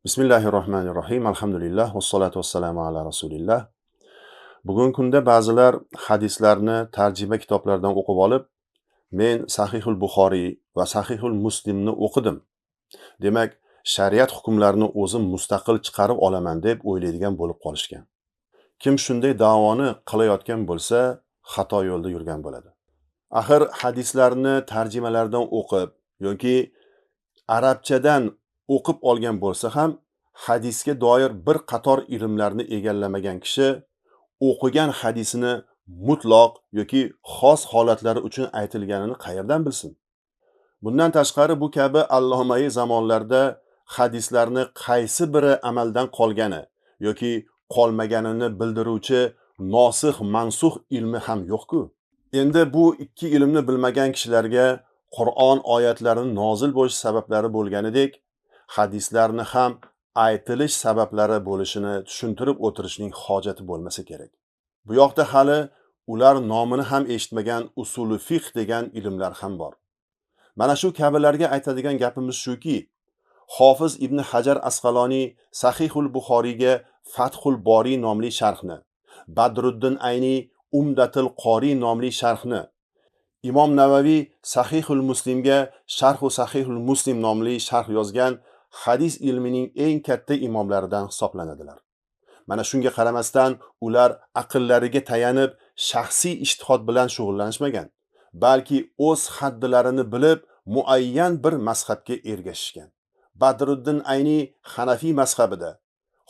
Bismillahirrohmanirrohim. Alhamdulillah. Vassalatu vassalamu ala rasulillah. Bugungi kunda ba'zilar hadislarni tarjima kitoblaridan o'qib olib, men Sahihul Buxoriy va Sahihul Muslimni o'qidim. Demak, shariat hukmlarini o'zim mustaqil chiqarib olaman deb o'ylaydigan bo'lib qolishgan. Kim shunday da'voni qilayotgan bo'lsa, xato yo'lda yurgan bo'ladi. Axir hadislarni tarjimalardan o'qib yoki arabchadan o'qib olgan bo'lsa ham, hadisga doir bir qator ilmlarni egallamagan kishi o'qigan hadisini mutloq yoki xos holatlari uchun aytilganini qayerdan bilsin? Bundan tashqari bu kabi allomai zamonlarda hadislarni qaysi biri amaldan qolgani yoki qolmaganini bildiruvchi nosix mansux ilmi ham yo'q-ku. Endi bu ikki ilmni bilmagan kishilarga Qur'on oyatlarini nozil bo'lish sabablari bo'lganidek, hadislarni ham aytilish sabablari bo'lishini tushuntirib o'tirishning hojati bo'lmasa kerak. Bu yoqda hali ular nomini ham eshitmagan usuli fiqh degan ilmlar ham bor. Mana shu kabilarga aytadigan gapimiz shuki, Hofiz Ibn Hajar Asqaloniy Sahihul Buxoriyga Fathul Boriy nomli sharhni, Badruddin Ayni Umdatul Qoriy nomli sharhni, Imom Navaviy Sahihul Muslimga Sharhu Sahihul Muslim nomli sharh yozgan hadis ilmining eng katta imomlaridan hisoblanadilar. Mana shunga qaramasdan ular aqllariga tayanib shaxsiy ijtihod bilan shug'ullanishmagan, balki o'z haddilarini bilib muayyan bir mazhabga ergashishgan. Badruddin Ayni Hanafiy mazhabida,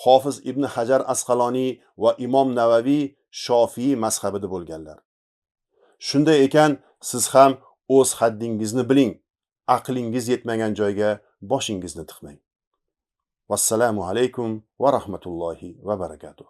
Hofiz Ibn Hajar Asqaloniy va Imom Navaviy Shofiy mazhabida bo'lganlar. Shunday ekan, siz ham o'z haddingizni biling, aqlingiz yetmagan joyga boshingizni tiqmang. Vassalamu alaykum va rahmatullohi va barakatuh.